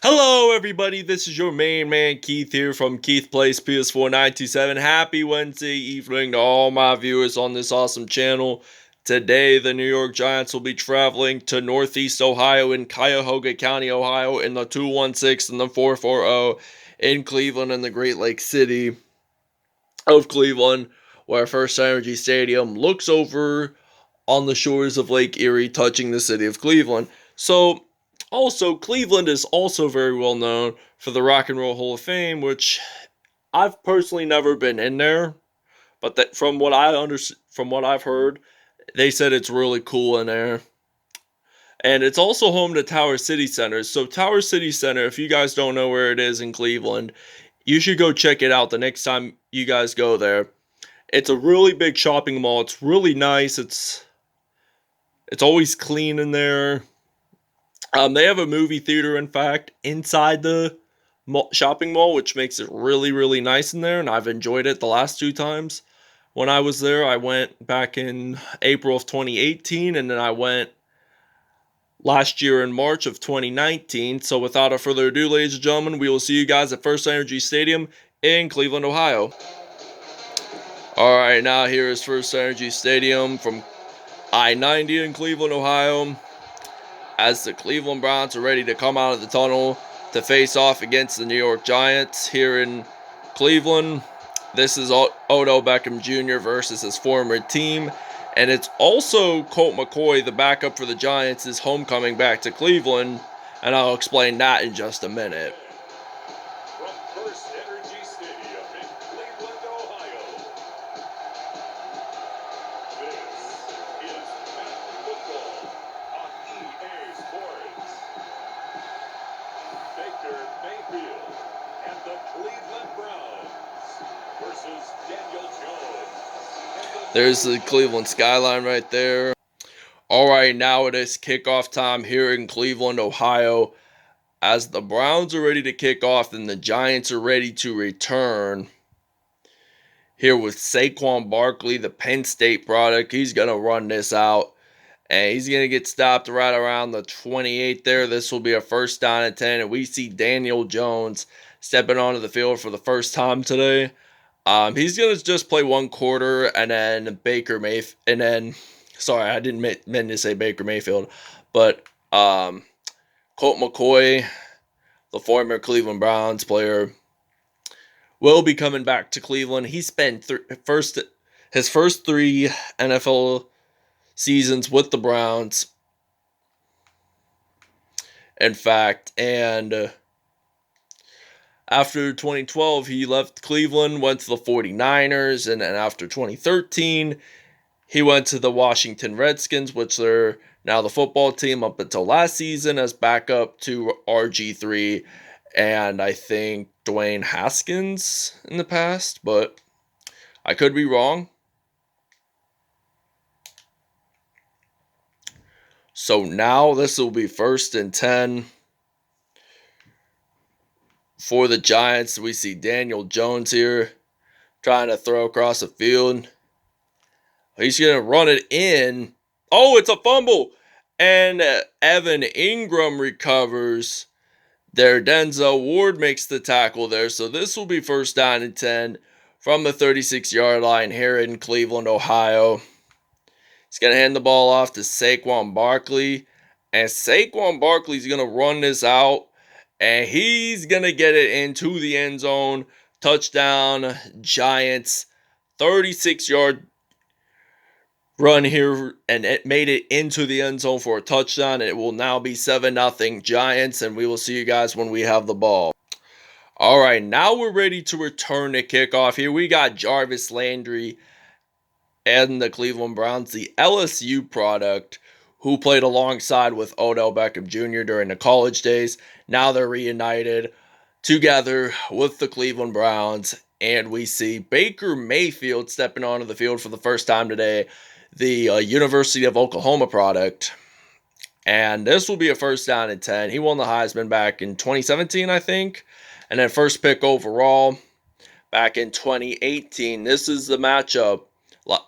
Hello everybody, this is your main man Keith here from Keith Plays PS4 927. Happy Wednesday evening to all my viewers on this awesome channel. Today the New York Giants will be traveling to Northeast Ohio in Cuyahoga County, Ohio in the 216 and the 440 in Cleveland in the Great Lakes City of Cleveland, where FirstEnergy Stadium looks over on the shores of Lake Erie, touching the city of Cleveland. So, also, Cleveland is also very well known for the Rock and Roll Hall of Fame, which I've personally never been in there, but that from what I've heard, they said it's really cool in there. And it's also home to Tower City Center. So Tower City Center, if you guys don't know where it is in Cleveland, you should go check it out the next time you guys go there. It's a really big shopping mall. It's really nice. It's always clean in there. They have a movie theater, in fact, inside the shopping mall, which makes it really, really nice in there, and I've enjoyed it the last two times. When I was there, I went back in April of 2018, and then I went last year in March of 2019. So without further ado, ladies and gentlemen, we will see you guys at FirstEnergy Stadium in Cleveland, Ohio. Alright, now here is FirstEnergy Stadium from I-90 in Cleveland, Ohio, as the Cleveland Browns are ready to come out of the tunnel to face off against the New York Giants here in Cleveland. This is Odell Beckham Jr. versus his former team, and it's also Colt McCoy, the backup for the Giants, is homecoming back to Cleveland, and I'll explain that in just a minute. From FirstEnergy Stadium in Cleveland, Ohio, this is Madden football on EA Sports. Baker Mayfield and the Cleveland Browns versus Daniel Jones. There's the Cleveland skyline right there. Alright, now it is kickoff time here in Cleveland, Ohio, as the Browns are ready to kick off and the Giants are ready to return. Here with Saquon Barkley, the Penn State product. He's going to run this out, and he's going to get stopped right around the 28 there. This will be a first down and 10, and we see Daniel Jones stepping onto the field for the first time today. He's going to just play one quarter, and then sorry, I didn't mean to say Baker Mayfield, but Colt McCoy, the former Cleveland Browns player, will be coming back to Cleveland. He spent his first 3 NFL seasons with the Browns, in fact, and after 2012, he left Cleveland, went to the 49ers, and then after 2013, he went to the Washington Redskins, which they're now the football team up until last season, as backup to RG3 and I think Dwayne Haskins in the past, but I could be wrong. So now this will be 1st and 10 for the Giants. We see Daniel Jones here trying to throw across the field. He's going to run it in. Oh, it's a fumble. And Evan Ingram recovers there. Denzel Ward makes the tackle there. So this will be 1st down and 10 from the 36-yard line here in Cleveland, Ohio. He's going to hand the ball off to Saquon Barkley. And Saquon Barkley's going to run this out. And he's going to get it into the end zone. Touchdown, Giants. 36-yard run here, and it made it into the end zone for a touchdown. It will now be 7-0 Giants, and we will see you guys when we have the ball. Alright, now we're ready to return to kickoff. Here we got Jarvis Landry and the Cleveland Browns, the LSU product, who played alongside with Odell Beckham Jr. during the college days. Now they're reunited together with the Cleveland Browns, and we see Baker Mayfield stepping onto the field for the first time today, the University of Oklahoma product. And this will be a 1st down and 10. He won the Heisman back in 2017, I think. And then first pick overall back in 2018. This is the matchup.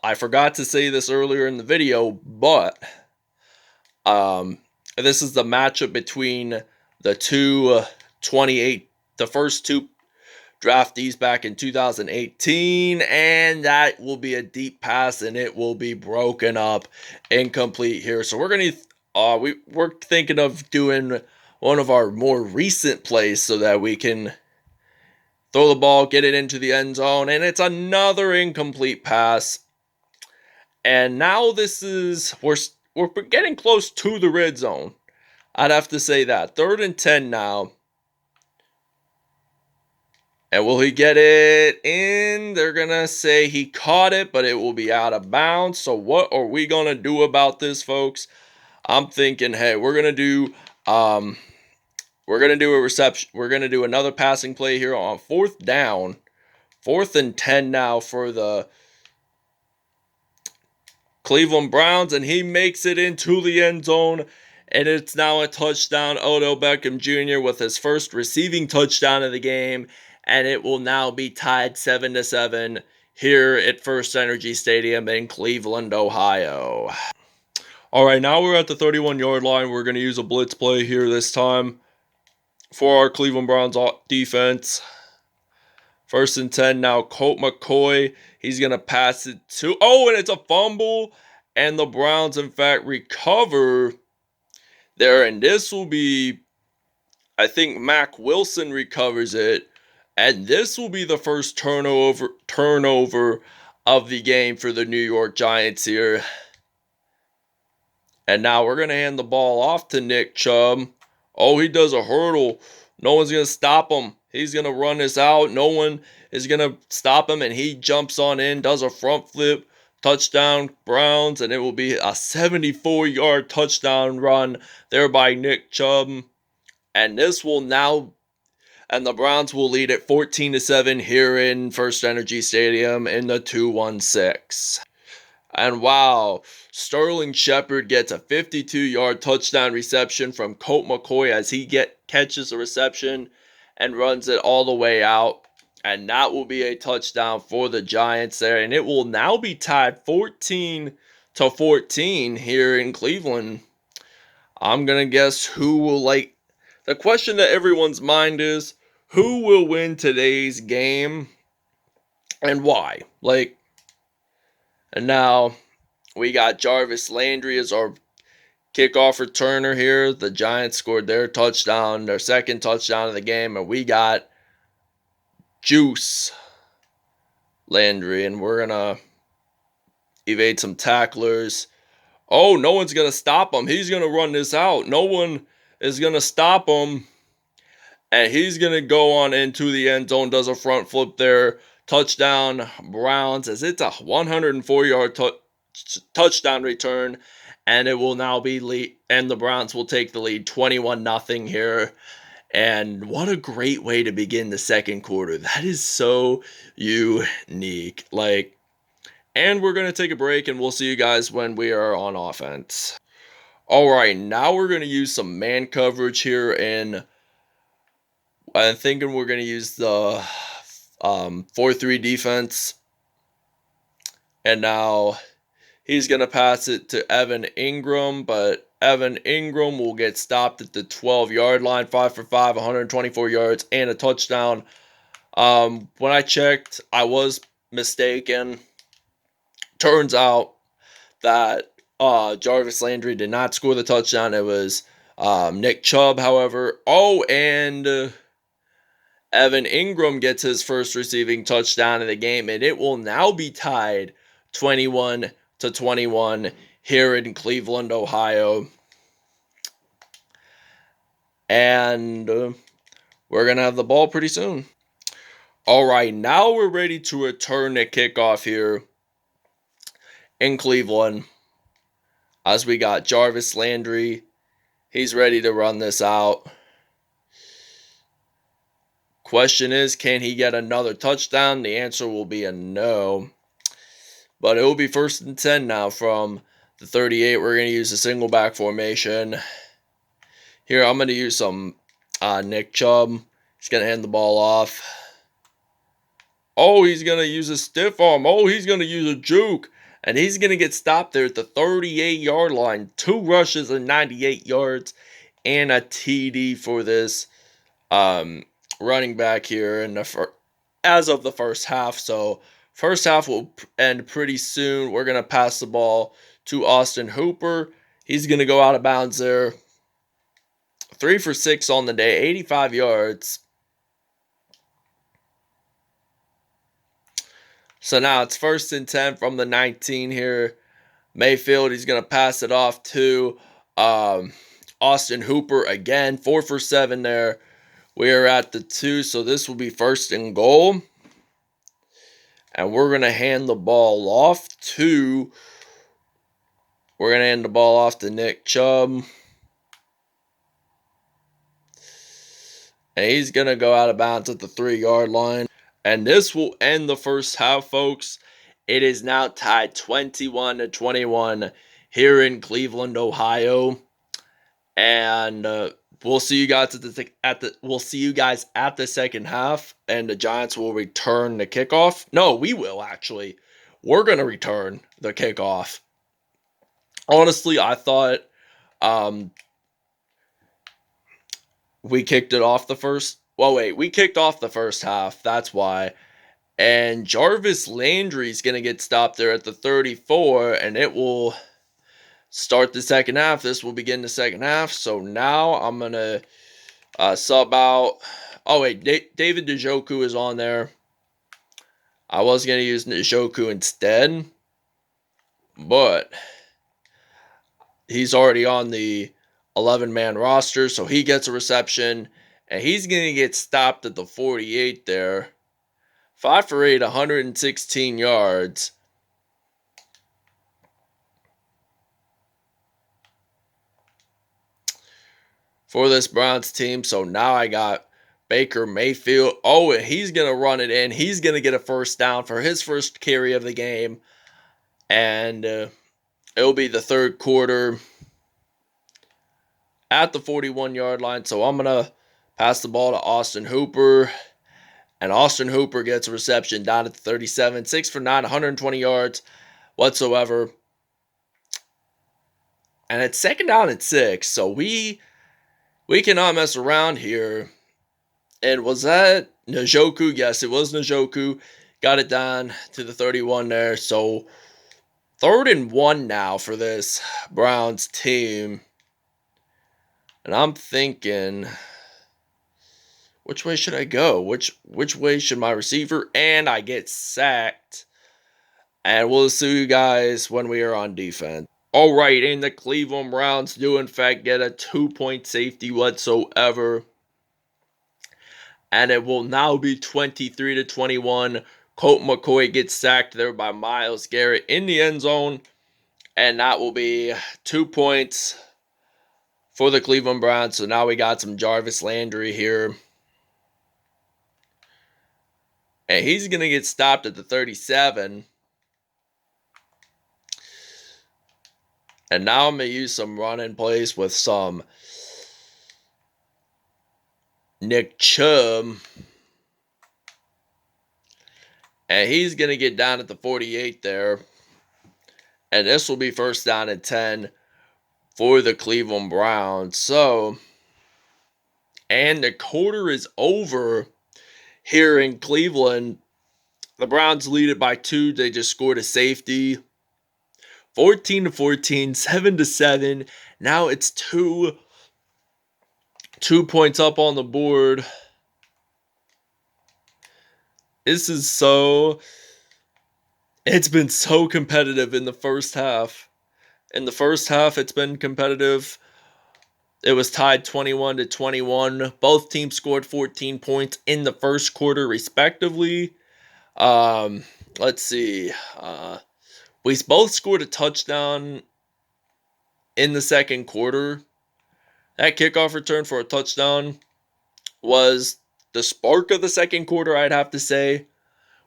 I forgot to say this earlier in the video, but this is the matchup between the first two draftees back in 2018, and that will be a deep pass, and it will be broken up, incomplete here. So we're thinking of doing one of our more recent plays so that we can throw the ball, get it into the end zone, and it's another incomplete pass. And now we're getting close to the red zone. I'd have to say that. 3rd and 10 now. And will he get it in? They're going to say he caught it, but it will be out of bounds. So what are we going to do about this, folks? I'm thinking, hey, we're going to do a reception. We're going to do another passing play here on 4th down. 4th and 10 now for the Cleveland Browns, and he makes it into the end zone. And it's now a touchdown. Odell Beckham Jr. with his first receiving touchdown of the game. And it will now be tied 7-7 here at FirstEnergy Stadium in Cleveland, Ohio. All right, now we're at the 31-yard line. We're going to use a blitz play here this time for our Cleveland Browns defense. 1st and 10 now. Colt McCoy. He's going to pass it to... Oh, and it's a fumble. And the Browns, in fact, recover there. And this will be... I think Mac Wilson recovers it. And this will be the first turnover of the game for the New York Giants here. And now we're going to hand the ball off to Nick Chubb. Oh, he does a hurdle. No one's going to stop him. He's going to run this out. No one is going to stop him. And he jumps on in, does a front flip, touchdown Browns. And it will be a 74-yard touchdown run there by Nick Chubb. And this will now... And the Browns will lead at 14-7 here in FirstEnergy Stadium in the 2-1-6. And wow, Sterling Sheppard gets a 52-yard touchdown reception from Colt McCoy as he catches the reception and runs it all the way out. And that will be a touchdown for the Giants there. And it will now be tied 14-14 here in Cleveland. I'm going to guess who will the question that everyone's mind is, who will win today's game and why? And now we got Jarvis Landry as our kickoff returner here. The Giants scored their second touchdown of the game, and we got Juice Landry, and we're going to evade some tacklers. Oh, no one's going to stop him. He's going to run this out. No one is going to stop him. And he's going to go on into the end zone, does a front flip there. Touchdown Browns, as it's a 104-yard touchdown return. And it will now be lead, and the Browns will take the lead 21-0 here. And what a great way to begin the second quarter. That is so unique. And we're going to take a break, and we'll see you guys when we are on offense. All right, now we're going to use some man coverage here, and I'm thinking we're going to use the 4-3 defense. And now he's going to pass it to Evan Ingram, but Evan Ingram will get stopped at the 12-yard line, 5 for 5, 124 yards, and a touchdown. When I checked, I was mistaken. Turns out that Jarvis Landry did not score the touchdown. It was Nick Chubb, however. Oh, and Evan Ingram gets his first receiving touchdown of the game, and it will now be tied 21-21 here in Cleveland, Ohio. And we're going to have the ball pretty soon. All right, now we're ready to return the kickoff here in Cleveland. As we got Jarvis Landry. He's ready to run this out. Question is, can he get another touchdown? The answer will be a no. But it will be 1st and 10 now from the 38. We're going to use a single back formation. Here, I'm going to use some Nick Chubb. He's going to hand the ball off. Oh, he's going to use a stiff arm. Oh, he's going to use a juke. And he's going to get stopped there at the 38-yard line. 2 rushes and 98 yards. and a TD for this running back here as of the first half. So first half will end pretty soon. We're going to pass the ball to Austin Hooper. He's going to go out of bounds there. 3 for 6 on the day, 85 yards. So now it's 1st and 10 from the 19 here. Mayfield, he's going to pass it off to Austin Hooper again. 4 for 7 there. We are at the 2, so this will be 1st and goal. And we're going to hand the ball off to Nick Chubb. And he's going to go out of bounds at the 3-yard line. And this will end the first half, folks. It is now tied 21-21 here in Cleveland, Ohio. And we'll see you guys at the second half, and the Giants will return the kickoff. No, we will actually. We're going to return the kickoff. Honestly, I thought we kicked off the first half. That's why. And Jarvis Landry is going to get stopped there at the 34, and it will start the second half. This will begin the second half. So now I'm going to sub out. Oh, wait. David Njoku is on there. I was going to use Njoku instead, but he's already on the 11-man roster, so he gets a reception, and he's going to get stopped at the 48 there. 5 for 8, 116 yards. For this Browns team. So now I got Baker Mayfield. Oh, and he's going to run it in. He's going to get a first down for his first carry of the game. And it'll be the third quarter at the 41-yard line. So I'm going to pass the ball to Austin Hooper. And Austin Hooper gets a reception down at the 37. 6 for 9, 120 yards whatsoever. And it's 2nd down and 6. So we cannot mess around here. And was that Njoku? Yes, it was Njoku. Got it down to the 31 there. So 3rd and 1 now for this Browns team. And I'm thinking, which way should I go? Which way should my receiver? And I get sacked. And we'll see you guys when we are on defense. All right, and the Cleveland Browns do in fact get a 2-point safety whatsoever. And it will now be 23-21. Colt McCoy gets sacked there by Myles Garrett in the end zone. And that will be 2 points for the Cleveland Browns. So now we got some Jarvis Landry here. And he's going to get stopped at the 37. And now I'm going to use some run-in plays with some Nick Chubb. And he's going to get down at the 48 there. And this will be 1st down and 10 for the Cleveland Browns. So, and the quarter is over here in Cleveland. The Browns lead it by 2. They just scored a safety. 14-14, 7-7. Now it's 2 points up on the board. It's been so competitive in the first half. In the first half, it's been competitive. It was tied 21-21. Both teams scored 14 points in the first quarter, respectively. Let's see. We both scored a touchdown in the second quarter. That kickoff return for a touchdown was the spark of the second quarter, I'd have to say,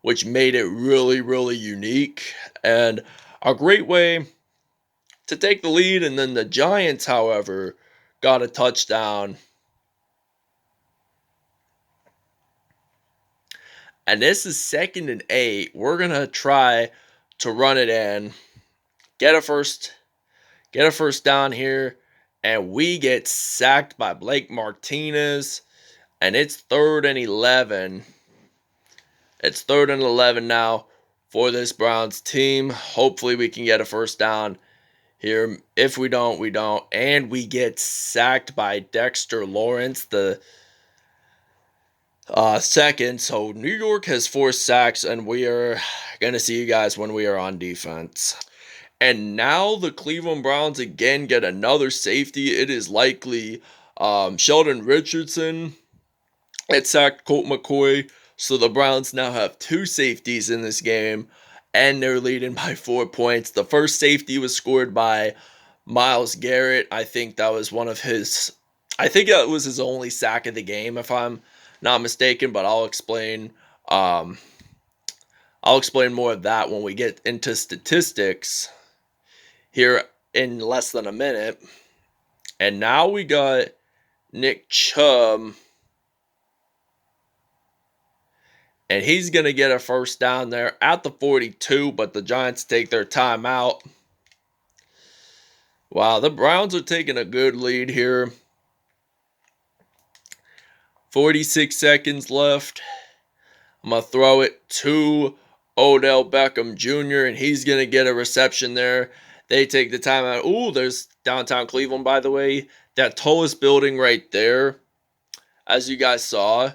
which made it really, really unique and a great way to take the lead. And then the Giants, however, got a touchdown. And this is 2nd and 8. We're going to try to run it in, get a first down here, and we get sacked by Blake Martinez, and it's 3rd and 11. It's 3rd and 11 now for this Browns team. Hopefully we can get a first down here. If we don't, we don't. And we get sacked by Dexter Lawrence, the second. So New York has 4 sacks, and we are going to see you guys when we are on defense. And now the Cleveland Browns again get another safety. It is likely Sheldon Richardson. It sacked Colt McCoy. So the Browns now have 2 safeties in this game, and they're leading by 4 points. The first safety was scored by Myles Garrett. I think that was his only sack of the game, if I'm not mistaken, but I'll explain more of that when we get into statistics here in less than a minute. And now we got Nick Chubb, and he's going to get a first down there at the 42, but the Giants take their timeout. Wow, the Browns are taking a good lead here. 46 seconds left. I'm going to throw it to Odell Beckham Jr., and he's going to get a reception there. They take the timeout. Ooh, there's downtown Cleveland, by the way. That tallest building right there, as you guys saw,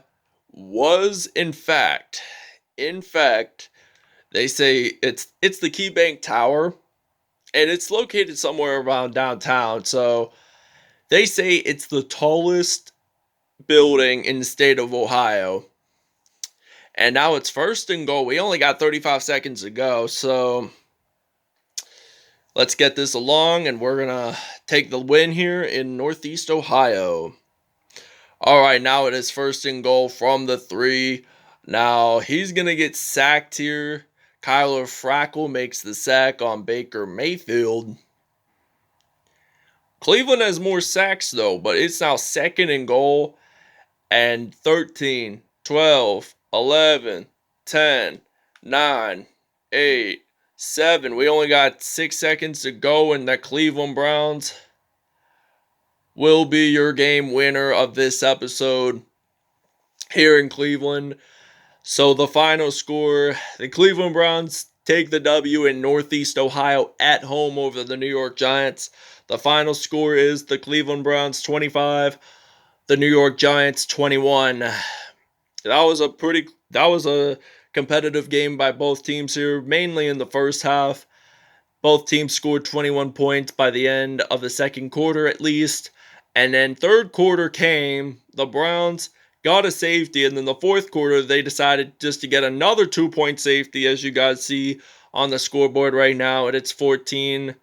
was in fact, they say it's the KeyBank Tower, and it's located somewhere around downtown. So they say it's the tallest building in the state of Ohio. And now it's 1st and goal. We only got 35 seconds to go, so let's get this along, and we're going to take the win here in Northeast Ohio. All right, now it is 1st and goal from the 3. Now he's going to get sacked here. Kyler Fackrell makes the sack on Baker Mayfield. Cleveland has more sacks, though, but it's now 2nd and goal. And 13, 12, 11, 10, 9, 8, 7. We only got 6 seconds to go, and the Cleveland Browns will be your game winner of this episode here in Cleveland. So the final score, the Cleveland Browns take the W in Northeast Ohio at home over the New York Giants. The final score is the Cleveland Browns 25, the New York Giants 21. That was a competitive game by both teams here, mainly in the first half. Both teams scored 21 points by the end of the second quarter at least. And then third quarter came, the Browns got a safety, and then the fourth quarter they decided just to get another 2-point safety, as you guys see on the scoreboard right now, and it's 14.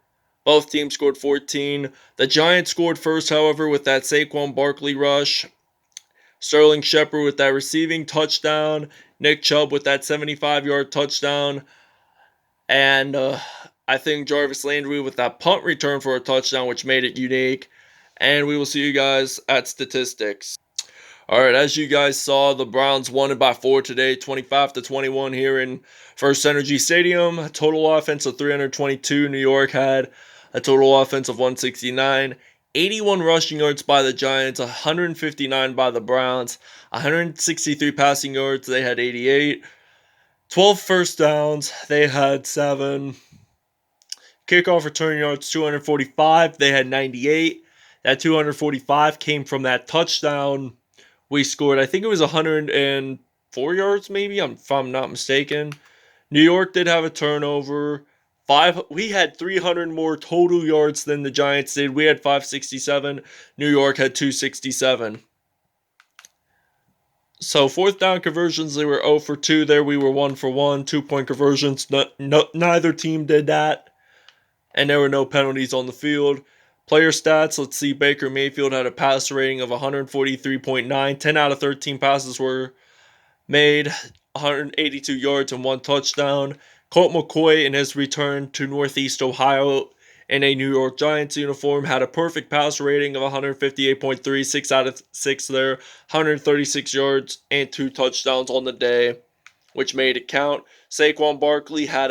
Both teams scored 14. The Giants scored first, however, with that Saquon Barkley rush. Sterling Sheppard with that receiving touchdown. Nick Chubb with that 75-yard touchdown. And I think Jarvis Landry with that punt return for a touchdown, which made it unique. And we will see you guys at statistics. All right, as you guys saw, the Browns won it by 4 today, 25-21 here in FirstEnergy Stadium. A total offense of 322. New York had a total offense of 169. 81 rushing yards by the Giants, 159 by the Browns, 163 passing yards, they had 88. 12 first downs, they had 7. Kickoff return yards, 245, they had 98. That 245 came from that touchdown we scored. I think it was 104 yards maybe, if I'm not mistaken. New York did have a turnover. We had 300 more total yards than the Giants did. We had 567. New York had 267. So fourth down conversions, they were 0 for 2 there. We were 1 for 1. 2-point conversions. Neither team did that. And there were no penalties on the field. Player stats, let's see. Baker Mayfield had a passer rating of 143.9. 10 out of 13 passes were made. 182 yards and 1 touchdown. Colt McCoy, in his return to Northeast Ohio in a New York Giants uniform, had a perfect passer rating of 158.3, 6 out of 6 there, 136 yards and 2 touchdowns on the day, which made it count. Saquon Barkley had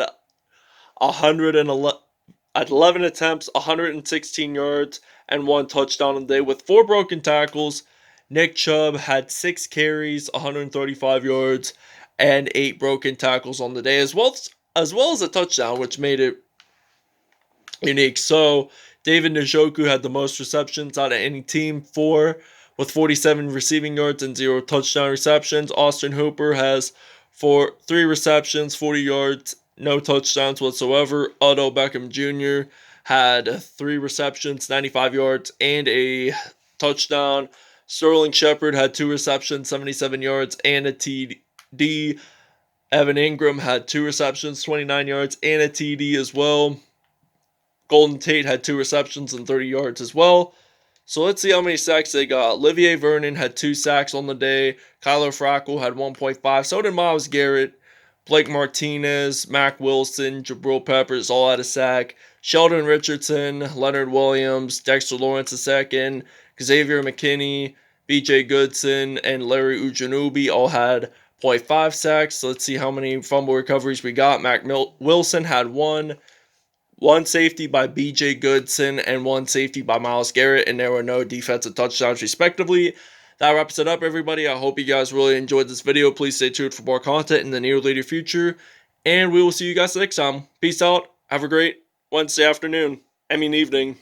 111 attempts, 116 yards, and 1 touchdown on the day with 4 broken tackles. Nick Chubb had 6 carries, 135 yards, and 8 broken tackles on the day, as well as a touchdown, which made it unique. So David Njoku had the most receptions out of any team, 4 with 47 receiving yards and 0 touchdown receptions. Austin Hooper has 3 receptions, 40 yards, no touchdowns whatsoever. Odell Beckham Jr. had 3 receptions, 95 yards, and a touchdown. Sterling Sheppard had 2 receptions, 77 yards, and a TD. Evan Ingram had 2 receptions, 29 yards, and a TD as well. Golden Tate had 2 receptions and 30 yards as well. So let's see how many sacks they got. Olivier Vernon had 2 sacks on the day. Kyler Fackrell had 1.5. So did Myles Garrett. Blake Martinez, Mac Wilson, Jabril Peppers all had a sack. Sheldon Richardson, Leonard Williams, Dexter Lawrence II, Xavier McKinney, BJ Goodson, and Larry Ujanubi all had 0.5 sacks. So let's see how many fumble recoveries we got. Wilson had 1 safety by B.J. Goodson, and 1 safety by Myles Garrett, and there were no defensive touchdowns, respectively. That wraps it up, everybody. I hope you guys really enjoyed this video. Please stay tuned for more content in the near later future, and we will see you guys next time. Peace out. Have a great Wednesday afternoon. Evening.